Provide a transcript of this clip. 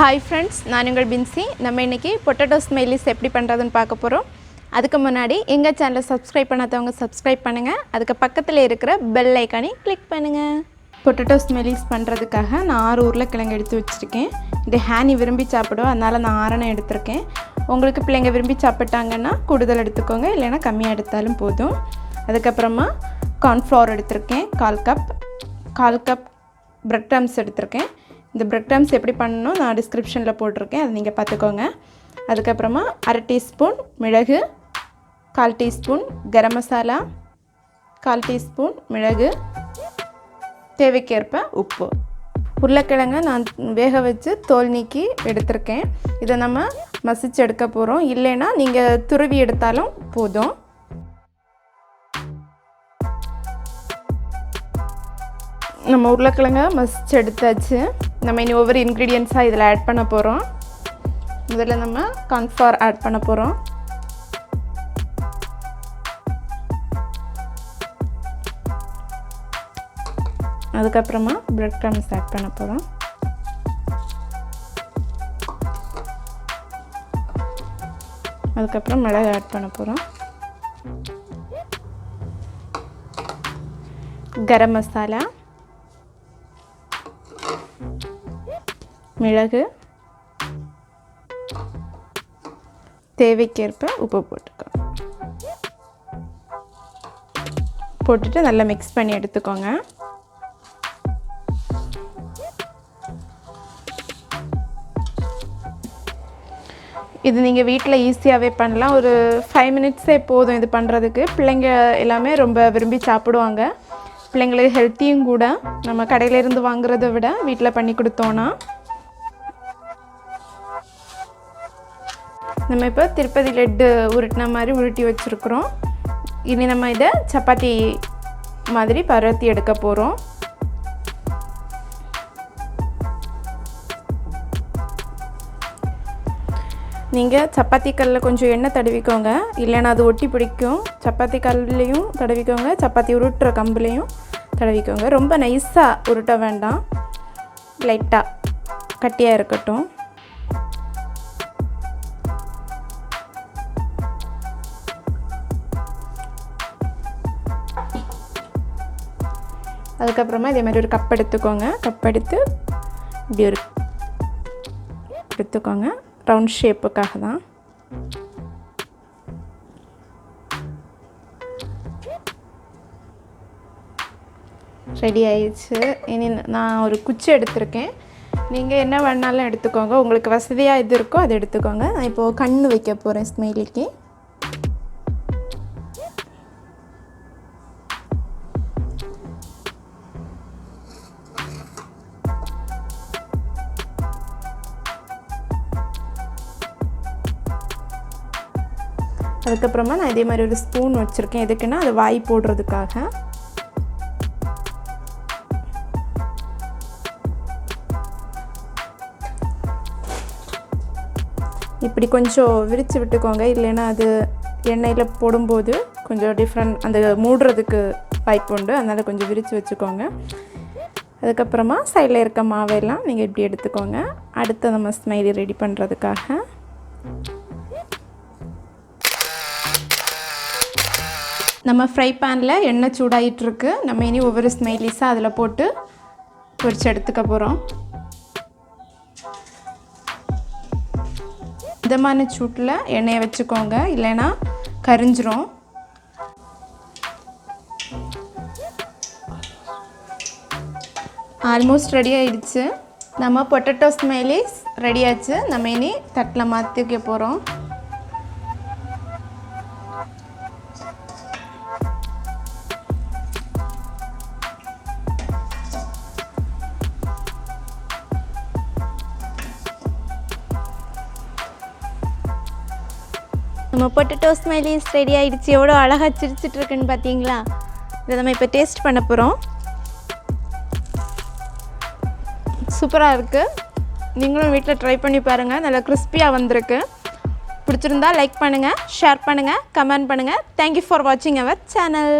Hi friends, நான் உங்கள் பின்சி. நம்ம இன்னைக்கு பொட்டேட்டோ ஸ்மைலிஸ் எப்படி பண்றதுன்னு பார்க்க போறோம். அதுக்கு முன்னாடி எங்க சேனலை சப்ஸ்கிரைப் பண்ணாதவங்க சப்ஸ்கிரைப் பண்ணுங்க. அதுக்கு பக்கத்துல இருக்கிற பெல் ஐகானை கிளிக் பண்ணுங்க. பொட்டேட்டோ ஸ்மைலிஸ் பண்றதுக்காக நான் 6 உருளைக்கிழங்கு எடுத்து வச்சிருக்கேன். இது ஹானி விரும்பி சாப்பிடுவா, அதனால நான் 6 எடுத்துர்க்கேன். உங்களுக்கு பிள்ளைங்க விரும்பி சாப்பிட்டாங்கன்னா கூடுதல் எடுத்துக்கோங்க, இல்லனா கம்மியா எடுத்தாலும் போதும். அதுக்கு அப்புறமா corn flour எடுத்துர்க்கேன் 1/4 cup bread crumbs எடுத்துர்க்கேன். இந்த bread crumbs எப்படி பண்ணனும் நான் descriptionல போட்டுருக்கேன், அதை நீங்க பாத்துக்கோங்க. அதுக்கு அப்புறமா 1/2 டீஸ்பூன் மிளகு, 1/4 டீஸ்பூன் கரம் மசாலா, 1/4 டீஸ்பூன் மிளகு, தேவைக்கேற்ப உப்பு. உருளைக்கிழங்கை நான் வேக வச்சு தோல் நீக்கி எடுத்துர்க்கேன். இதை நம்ம மசிச்சு எடுக்க போறோம், இல்லைனா நீங்க துருவி எடுத்தாலும் போதும். நம்ம உருளைக்கிழங்கை மசிச்சு எடுத்தாச்சு. நம்ம இனி ஒவ்வொரு இன்கிரீடியன்ட்ஸாக இதில் ஆட் பண்ண போகிறோம். முதல்ல நம்ம corn flour ஆட் பண்ண போகிறோம். அதுக்கப்புறமா bread crumbs ஆட் பண்ண போகிறோம். அதுக்கப்புறம் மிளகு ஆட் பண்ண போகிறோம். கரம் மசாலா, மிளகு, தேவைக்கேற்ப உப்பு போட்டுட்டு நல்லா மிக்ஸ் பண்ணி எடுத்துக்கோங்க. இது நீங்கள் வீட்டில் ஈஸியாகவே பண்ணலாம். ஒரு 5 மினிட்ஸே போதும் இது பண்ணுறதுக்கு. பிள்ளைங்க எல்லாமே ரொம்ப விரும்பி சாப்பிடுவாங்க. பிள்ளைங்களுக்கு ஹெல்த்தியும் கூட. நம்ம கடையிலேருந்து வாங்குறதை விட வீட்டில் பண்ணி கொடுத்தோன்னா. நம்ம இப்போ திருப்பதி லட்டு உருட்டின மாதிரி உருட்டி வச்சுருக்குறோம். இனி நம்ம இதை சப்பாத்தி மாதிரி பரத்தி எடுக்க போகிறோம். நீங்கள் சப்பாத்தி கல்லில் கொஞ்சம் எண்ணெய் தடவிக்கோங்க, இல்லைன்னா அது ஒட்டி பிடிக்கும். சப்பாத்தி கல்லையும் தடவிக்கோங்க, சப்பாத்தி உருட்டுற கம்புலையும் தடவிக்கோங்க. ரொம்ப நைஸாக உருட்ட வேண்டாம், லைட்டாக கட்டியாக இருக்கட்டும். அதுக்கப்புறமா இதே மாதிரி ஒரு கப் எடுத்துக்கோங்க. கப் எடுத்து இப்படி ஒரு எடுத்துக்கோங்க, ரவுண்ட் ஷேப்புக்காக தான். ரெடி ஆயிடுச்சு. இனி நான் ஒரு குச்சி எடுத்திருக்கேன். நீங்கள் என்ன வேணாலும் எடுத்துக்கோங்க, உங்களுக்கு வசதியாக எது இருக்கோ அதை எடுத்துக்கோங்க. நான் இப்போது கண் வைக்க போகிறேன் ஸ்மைலிக்கு. அதுக்கப்புறமா நான் இதே மாதிரி ஒரு ஸ்பூன் வச்சுருக்கேன். எதுக்குன்னா அது வாய் போடுறதுக்காக. இப்படி கொஞ்சம் விரித்து விட்டுக்கோங்க, இல்லைன்னா அது எண்ணெயில் போடும்போது கொஞ்சம் டிஃப்ரெண்ட் அந்த மூடுறதுக்கு வாய்ப்பு உண்டு. அதனால் கொஞ்சம் விரித்து வச்சுக்கோங்க. அதுக்கப்புறமா சைடில் இருக்க மாவையெல்லாம் நீங்கள் இப்படி எடுத்துக்கோங்க. அடுத்து நம்ம ஸ்மைலி ரெடி பண்ணுறதுக்காக நம்ம ஃப்ரை பேனில் எண்ணெய் சூடாகிட்டுருக்கு. நம்ம இனி ஒவ்வொரு ஸ்மைலிஸாக அதில் போட்டு பொரிச்சு எடுத்துக்க போகிறோம். மிதமான சூட்டில் எண்ணெயை வச்சுக்கோங்க, இல்லைன்னா கரிஞ்சிரும். ஆல்மோஸ்ட் ரெடி ஆகிடுச்சு. நம்ம பொட்டேட்டோ ஸ்மைலிஸ் ரெடி ஆச்சு. நம்ம இனி தட்டில் மாற்றிக்க போகிறோம். நம்ம பொட்டேட்டோ ஸ்மைலிஸ் ரெடி ஆகிடுச்சு. எவ்வளோ அழகாக சிரிச்சிட்டு இருக்குன்னு பார்த்தீங்களா? இதை நம்ம இப்போ டேஸ்ட் பண்ண போகிறோம். சூப்பராக இருக்குது. நீங்களும் வீட்டில் ட்ரை பண்ணி பாருங்கள். நல்லா கிறிஸ்பியாக வந்திருக்கு. பிடிச்சிருந்தா லைக் பண்ணுங்கள், ஷேர் பண்ணுங்கள், கமெண்ட் பண்ணுங்கள். தேங்க்யூ ஃபார் வாட்சிங் அவர் சேனல்.